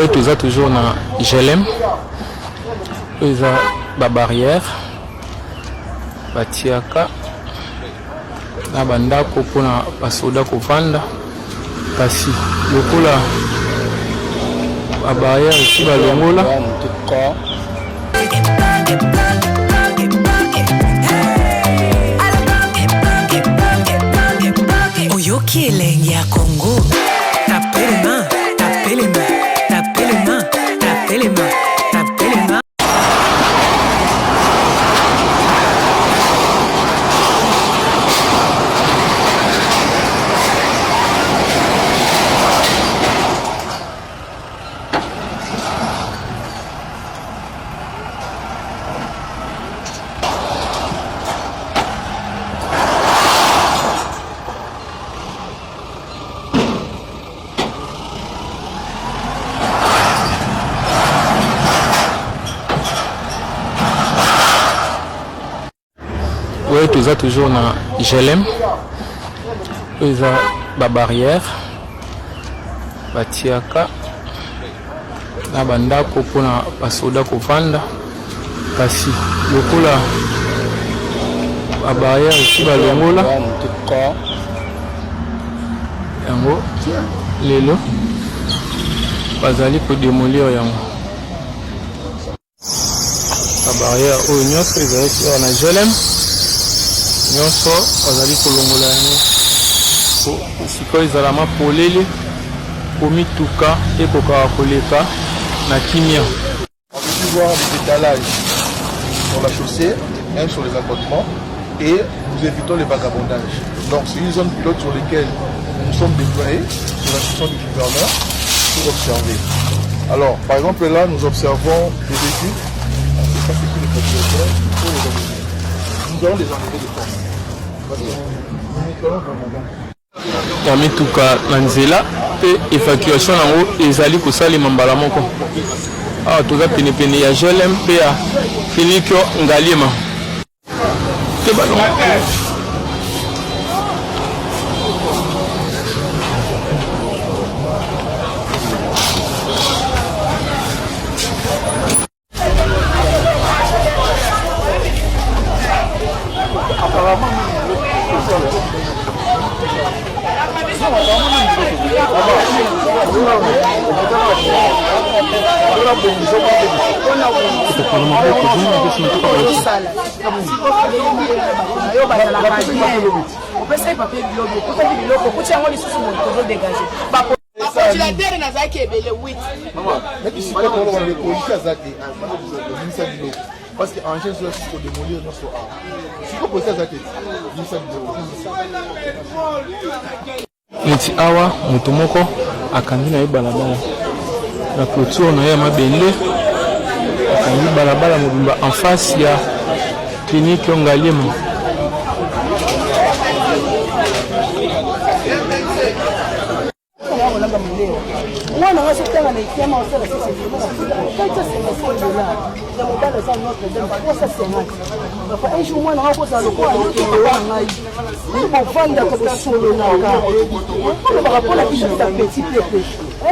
Oui, tout ça toujours na GLM. Ils ont la barrière. Batiaka. Na banda pour na basoda kovanda. Kasi lokola la barrière ici balongola. Oyoki elengi ya Congo. Tapez les mains, tapez les mains, tapez les mains, tapez les mains, tapez les mains. Oui, tout ça toujours na GLM. Ils ont la barrière. Batiaka. Na banda pour na basoda kovanda. Kasi lokola la barrière ici balongola. Yango lelo bazali ko démolir yango. La barrière oyo nyonso ezali sur na GLM. Nyonso bazali kolongola yango sikoyo ezalama polele po mituka ekokaka koleka na kimia. On peut voir des étalages sur la chaussée, un sur les accotements, et nous évitons les vagabondages. Donc c'est une zone pilote sur laquelle nous sommes déployés sur l'instruction du gouverneur pour observer. Alors par exemple là nous observons des véhicules, c'est pas que les propriétaires, il faut les enlever. Nous allons les enlever de force. Ya mituka na nzela pe évacuation nango ezali kosalema mbala moko. Awa toza penepene ya GLM pe ya clinique Ngaliema. Te balon. Parce qu'en chaîne, il faut démolir notre art. Si vous posez ça, neti awa moto moko akandi na ye balabala na clôture na ye ya mabende akangi balabala mobimba en face ya clinique Ngaliema. Mwana wa shetani anaikema osela sisi kaita sema sema ya mobile za notre dame kwa sasa sema kwa hiyo mwana wako za lokwa kwa ngai ni bofanda kwa solo na ka kwa bakapola kisha ta petit pepe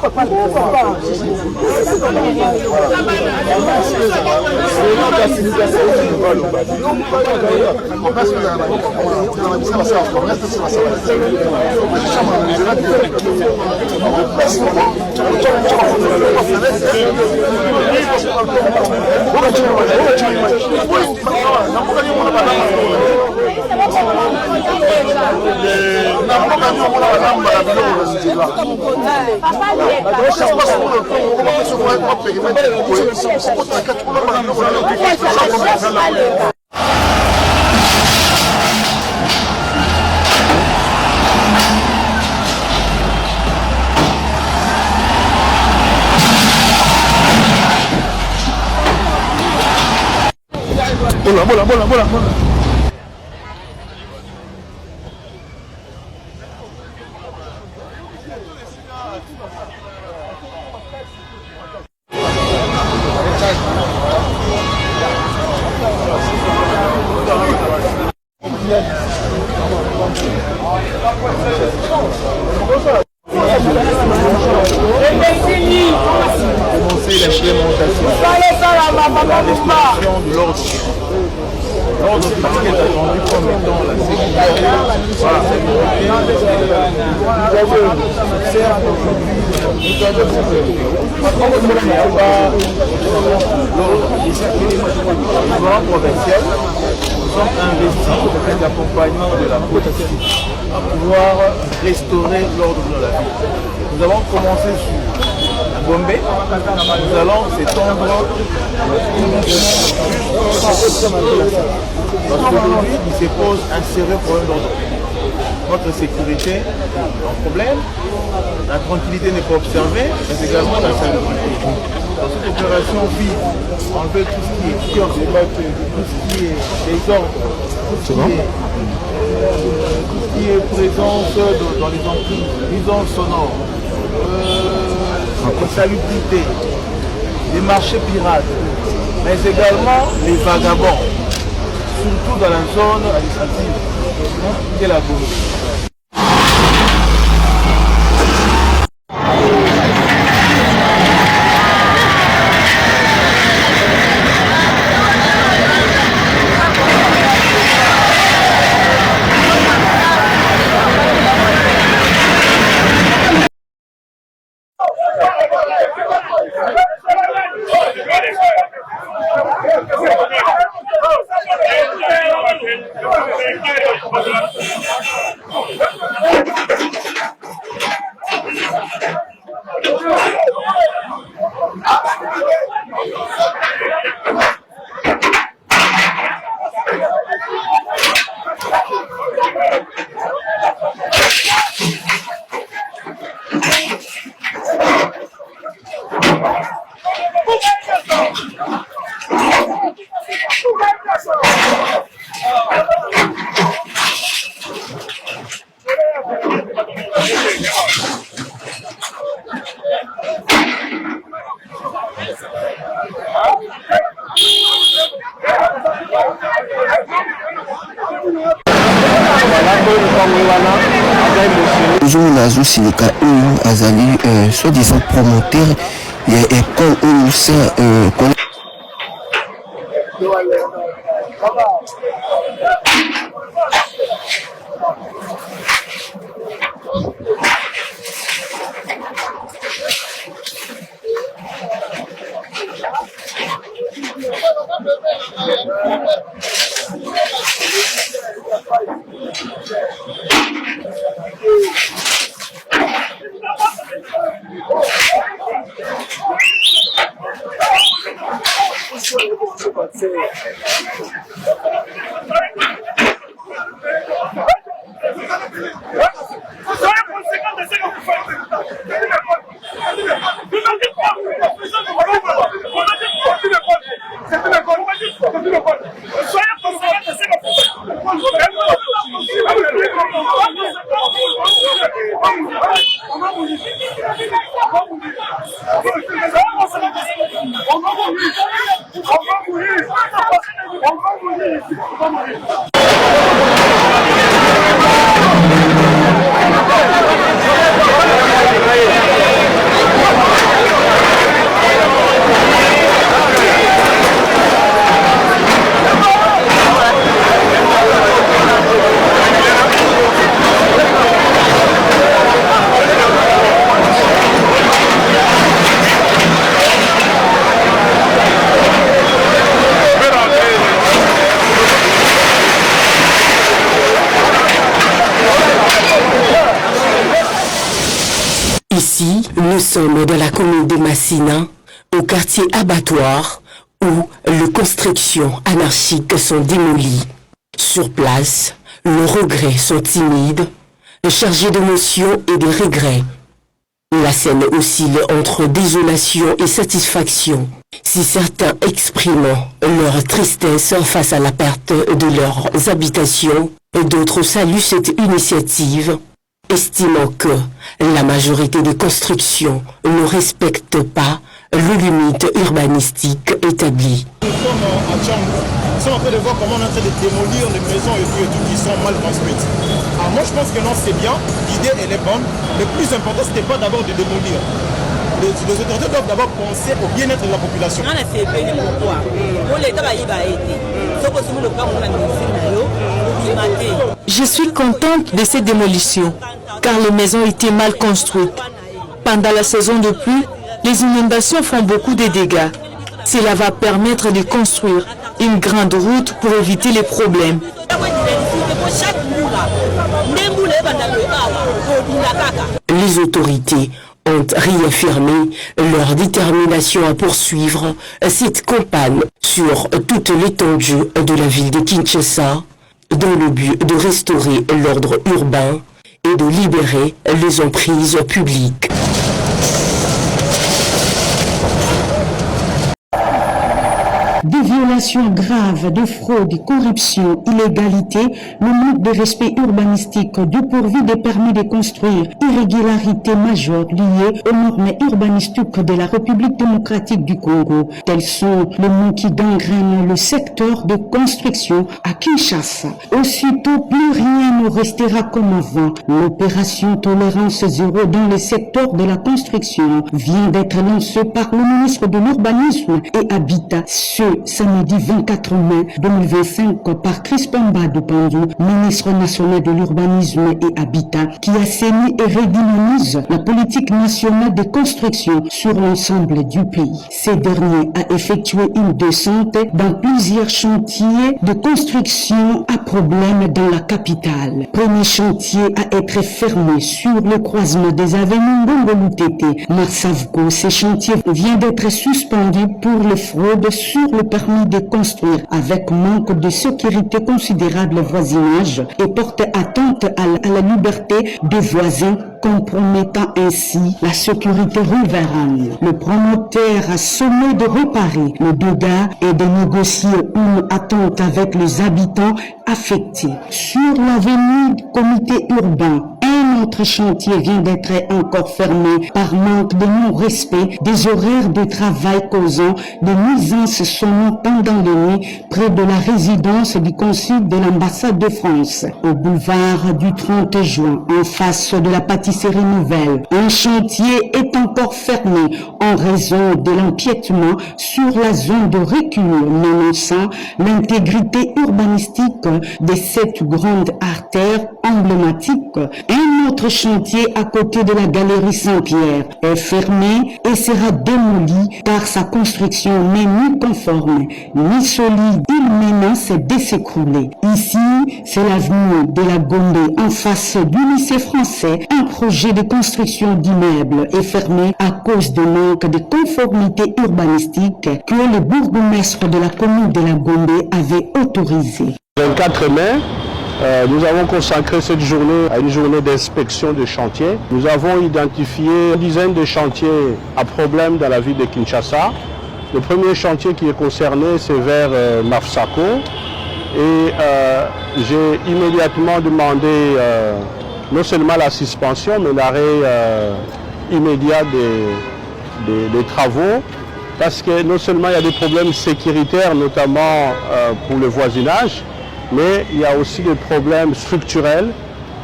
papa papa Bola. la restauration de l'ordre. L'ordre qui est attendu comme étant la sécurité. Voilà, c'est nous sommes investis auprès d'accompagnement de la police à pouvoir restaurer l'ordre de la ville. Nous avons commencé sur Gombe, nous allons s'étendre parce qu'aujourd'hui il se pose un sérieux problème d'ordre. Notre sécurité est un problème, la tranquillité n'est pas observée, mais également la salubrité. Dans cette opération vive, enlever tout ce qui est kiosque, tout ce qui est désordre, tout ce qui est présence dans les emprises, nuisances sonores, salubrité, les marchés pirates, mais également les vagabonds, surtout dans la zone administrative qui est la Gombe. Nazo Silika ou Azali, soi-disant promoteur, et quand on sait Ici, nous sommes dans la commune de Massina, au quartier abattoir, où les constructions anarchiques sont démolies. Sur place, les regrets sont timides, chargés d'émotions et de regrets. La scène oscille entre désolation et satisfaction, si certains expriment leur tristesse face à la perte de leurs habitations, et d'autres saluent cette initiative, estimant que la majorité des constructions ne respectent pas les limites urbanistiques établies. Nous sommes à Tchangou. Nous sommes en train de voir comment on est en train de démolir les maisons et tout qui sont mal construites. Alors moi je pense que non, c'est bien, l'idée elle est bonne. Le plus important c'était pas d'abord de démolir. les autorités doivent d'abord penser au bien-être de la population. Je suis contente de ces démolitions, car les maisons étaient mal construites. Pendant la saison de pluie, les inondations font beaucoup de dégâts. Cela va permettre de construire une grande route pour éviter les problèmes. Les autorités ont réaffirmé leur détermination à poursuivre cette campagne sur toute l'étendue de la ville de Kinshasa dans le but de restaurer l'ordre urbain et de libérer les emprises publiques. Des violations graves, de fraude, corruption, illégalité, le manque de respect urbanistique, dépourvu des permis de construire, irrégularités majeures liées aux normes urbanistiques de la République démocratique du Congo. Tels sont les mots qui gangrènent le secteur de construction à Kinshasa. Aussitôt, plus rien ne restera comme avant. L'opération Tolérance Zéro dans le secteur de la construction vient d'être lancée par le ministre de l'Urbanisme et Habitat ce samedi 24 mai 2025 par Crispin Badoupandu, ministre national de l'Urbanisme et Habitat, qui assainit et redynamise la politique nationale de construction sur l'ensemble du pays. Ce dernier a effectué une descente dans plusieurs chantiers de construction à problème dans la capitale. Premier chantier à être fermé sur le croisement des avenues Ngongolutete, Marsavco. Ce chantier vient d'être suspendu pour les fraudes sur le permis de construire avec manque de sécurité considérable voisinage et porte atteinte à la liberté des voisins, compromettant ainsi la sécurité riveraine. Le promoteur a sommé de réparer le dégât et de négocier une attente avec les habitants affectés. Sur l'avenue du comité urbain, un autre chantier vient d'être encore fermé par manque de non-respect des horaires de travail causant des nuisances sonores pendant les nuits près de la résidence du consul de l'ambassade de France. Au boulevard du 30 juin, en face de la pâtisserie nouvelle, un chantier est encore fermé en raison de l'empiètement sur la zone de recul, menaçant l'intégrité urbanistique de cette grande artère emblématique. Un autre chantier à côté de la galerie Saint-Pierre est fermé et sera démoli car sa construction n'est ni conforme ni solide. Il menace de s'écrouler. Ici, c'est l'avenue de la Gombe en face du lycée français. Un projet de construction d'immeubles est fermé à cause de manque de conformité urbanistique que le bourgmestre de la commune de la Gombe avait autorisé. Le 24 mai, nous avons consacré cette journée à une journée d'inspection de chantiers. Nous avons identifié une dizaine de chantiers à problème dans la ville de Kinshasa. Le premier chantier qui est concerné, c'est vers Mafsako. Et j'ai immédiatement demandé non seulement la suspension, mais l'arrêt immédiat des travaux. Parce que non seulement il y a des problèmes sécuritaires, notamment pour le voisinage, mais il y a aussi des problèmes structurels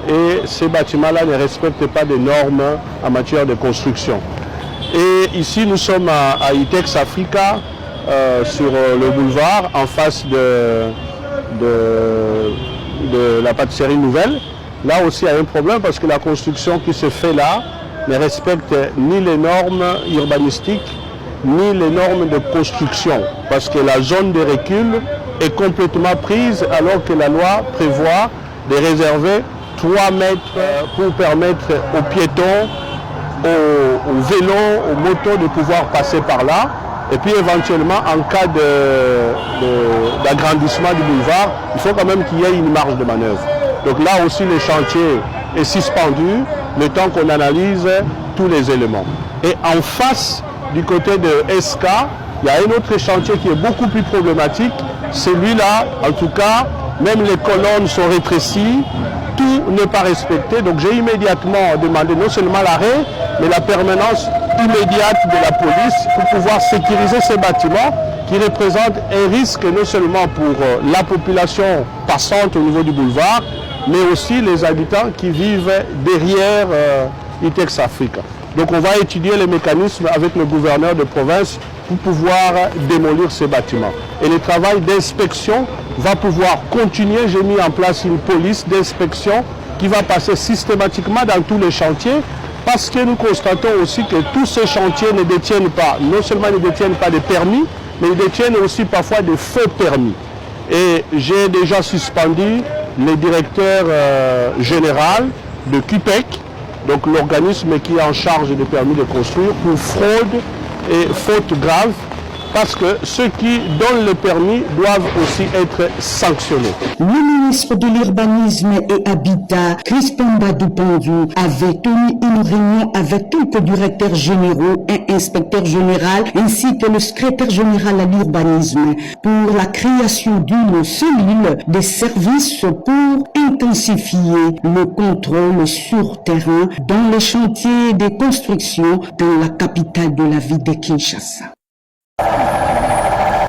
et ces bâtiments-là ne respectent pas des normes en matière de construction. Et ici, nous sommes à Itex Africa, sur le boulevard, en face de la pâtisserie nouvelle. Là aussi, il y a un problème parce que la construction qui se fait là ne respecte ni les normes urbanistiques, ni les normes de construction, parce que la zone de recul est complètement prise alors que la loi prévoit de réserver 3 mètres pour permettre aux piétons, aux vélos, aux motos de pouvoir passer par là. Et puis éventuellement, en cas d'agrandissement du boulevard, il faut quand même qu'il y ait une marge de manœuvre. Donc là aussi, le chantier est suspendu, le temps qu'on analyse tous les éléments. Et en face, du côté de SK, il y a un autre chantier qui est beaucoup plus problématique. Celui-là, en tout cas, même les colonnes sont rétrécies, tout n'est pas respecté. Donc j'ai immédiatement demandé non seulement l'arrêt, mais la permanence immédiate de la police pour pouvoir sécuriser ces bâtiments qui représentent un risque non seulement pour la population passante au niveau du boulevard, mais aussi les habitants qui vivent derrière Itex Africa. Donc on va étudier les mécanismes avec le gouverneur de province pour pouvoir démolir ces bâtiments. Et le travail d'inspection va pouvoir continuer. J'ai mis en place une police d'inspection qui va passer systématiquement dans tous les chantiers, parce que nous constatons aussi que tous ces chantiers ne détiennent pas, non seulement ne détiennent pas de permis, mais ils détiennent aussi parfois de faux permis. Et j'ai déjà suspendu le directeur général de QPEC, donc l'organisme qui est en charge des permis de construire, pour fraude et faute grave, parce que ceux qui donnent le permis doivent aussi être sanctionnés. Le ministre de l'Urbanisme et Habitat, Crispin Badou-Pandou, avait tenu une réunion avec quelques directeurs généraux et inspecteurs généraux, ainsi que le secrétaire général à l'urbanisme, pour la création d'une cellule de services pour intensifier le contrôle sur terrain dans les chantiers de construction dans la capitale de la ville de Kinshasa.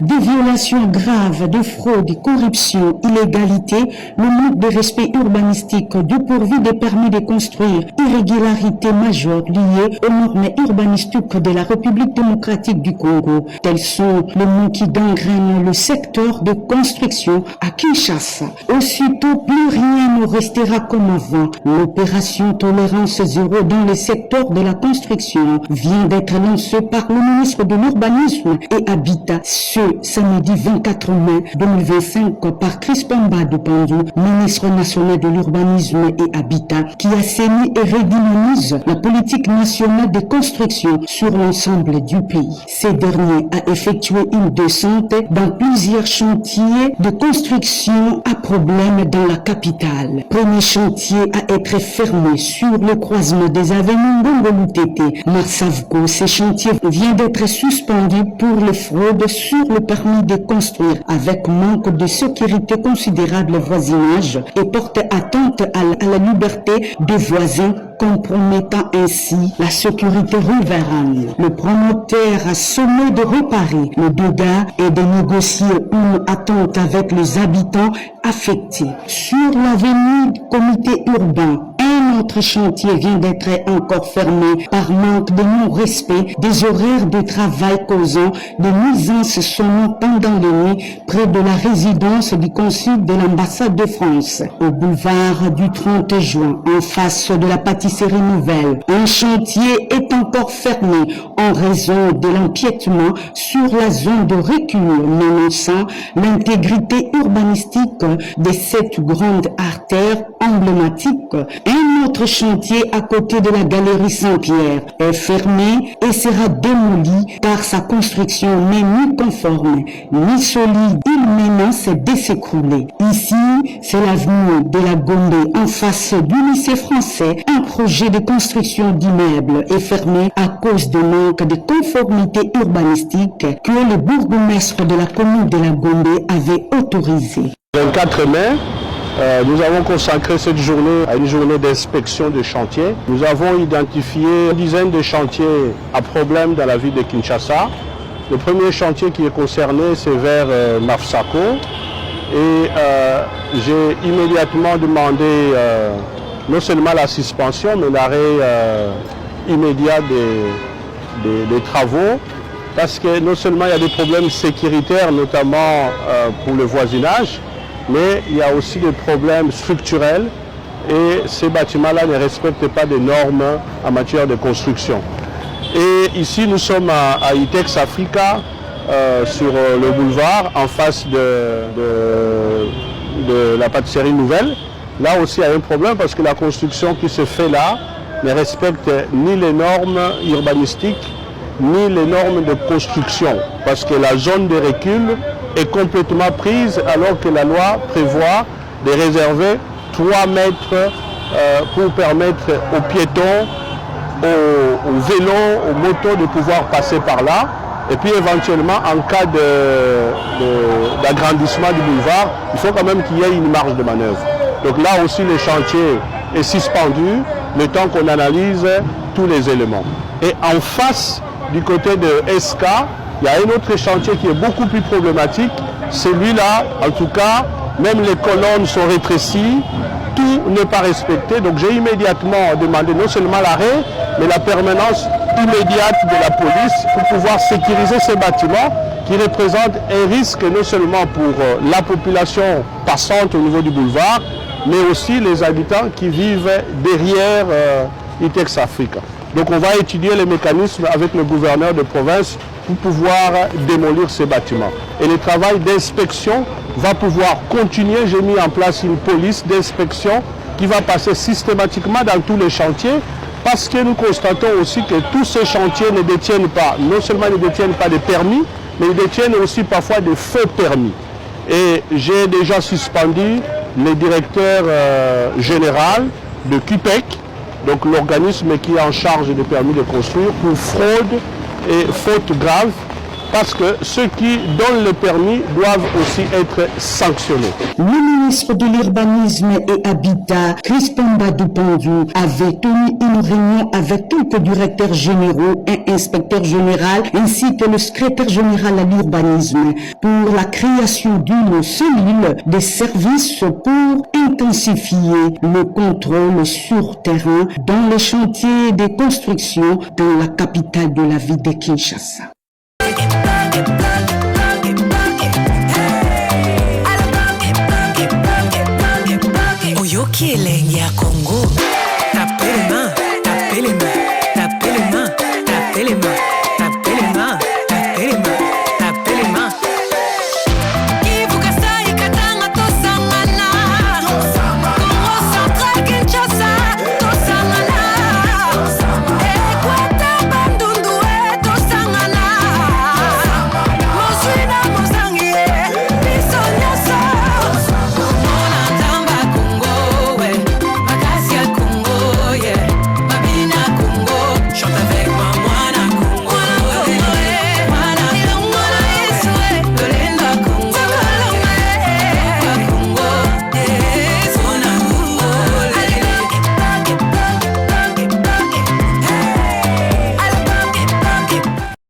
Des violations graves de fraude, corruption, illégalité, le manque de respect urbanistique, dépourvu des permis de construire, irrégularités majeures liées aux normes urbanistiques de la République démocratique du Congo. Tels sont les mots qui gangrènent le secteur de construction à Kinshasa. Aussitôt, plus rien ne restera comme avant. L'opération Tolérance Zéro dans le secteur de la construction vient d'être lancée par le ministre de l'Urbanisme et Habitat ce samedi 24 mai 2025 par Crispin Badou-Pandou, ministre national de l'Urbanisme et Habitat, qui assainit et redynamise la politique nationale de construction sur l'ensemble du pays. Ce dernier a effectué une descente dans plusieurs chantiers de construction à problème dans la capitale. Premier chantier à être fermé sur le croisement des avenues Ngongolutete, Marsavco. Ce chantier vient d'être suspendu pour les fraudes sur le permis de construire avec manque de sécurité considérable voisinage et porte atteinte à la liberté des voisins, compromettant ainsi la sécurité riveraine. Le promoteur a sommé de réparer le dégât et de négocier une attente avec les habitants affectés. Sur l'avenue du comité urbain, un autre chantier vient d'être encore fermé par manque de non-respect des horaires de travail causant des nuisances sonores pendant les nuits près de la résidence du consul de l'ambassade de France. Au boulevard du 30 juin, en face de la pâtisserie nouvelle, un chantier est encore fermé en raison de l'empiètement sur la zone de recul, menaçant l'intégrité urbanistique de cette grande artère emblématique. Un autre chantier à côté de la galerie Saint-Pierre est fermé et sera démoli car sa construction n'est ni conforme ni solide. Il menace de s'écrouler. Ici, c'est l'avenue de la Gombe en face du lycée français. Un projet de construction d'immeubles est fermé à cause de manque de conformité urbanistique que le bourgmestre de la commune de la Gombe avait autorisé. Le 24 mai, nous avons consacré cette journée à une journée d'inspection de chantier. Nous avons identifié une dizaine de chantiers à problème dans la ville de Kinshasa. Le premier chantier qui est concerné, c'est vers Mafsako. Et j'ai immédiatement demandé non seulement la suspension, mais l'arrêt immédiat des travaux. Parce que non seulement il y a des problèmes sécuritaires, notamment pour le voisinage, mais il y a aussi des problèmes structurels et ces bâtiments-là ne respectent pas des normes en matière de construction. Et ici, nous sommes à Itex Africa, sur le boulevard, en face de la pâtisserie nouvelle. Là aussi, il y a un problème parce que la construction qui se fait là ne respecte ni les normes urbanistiques, ni les normes de construction, parce que la zone de recul est complètement prise alors que la loi prévoit de réserver 3 mètres pour permettre aux piétons, aux vélos, aux motos de pouvoir passer par là. Et puis éventuellement, en cas d'agrandissement du boulevard, il faut quand même qu'il y ait une marge de manœuvre. Donc là aussi, le chantier est suspendu, le temps qu'on analyse tous les éléments. Et en face, du côté de SK, il y a un autre chantier qui est beaucoup plus problématique. Celui-là, en tout cas, même les colonnes sont rétrécies, tout n'est pas respecté. Donc j'ai immédiatement demandé non seulement l'arrêt, mais la permanence immédiate de la police pour pouvoir sécuriser ces bâtiments qui représentent un risque non seulement pour la population passante au niveau du boulevard, mais aussi les habitants qui vivent derrière Itex Africa. Donc on va étudier les mécanismes avec le gouverneur de province pour pouvoir démolir ces bâtiments. Et le travail d'inspection va pouvoir continuer. J'ai mis en place une police d'inspection qui va passer systématiquement dans tous les chantiers parce que nous constatons aussi que tous ces chantiers ne détiennent pas, non seulement ne détiennent pas de permis, mais ils détiennent aussi parfois des faux permis. Et j'ai déjà suspendu le directeur général de QPEC, donc l'organisme qui est en charge des permis de construire, pour fraude et faute grave, parce que ceux qui donnent le permis doivent aussi être sanctionnés. Le ministre de l'Urbanisme et Habitat, Crispin Badoupandu, avait tenu une réunion avec quelques directeurs généraux et inspecteurs généraux, ainsi que le secrétaire général à l'urbanisme, pour la création d'une cellule de services pour intensifier le contrôle sur terrain dans les chantiers de construction dans la capitale de la ville de Kinshasa. Oyoki elenge ya Congo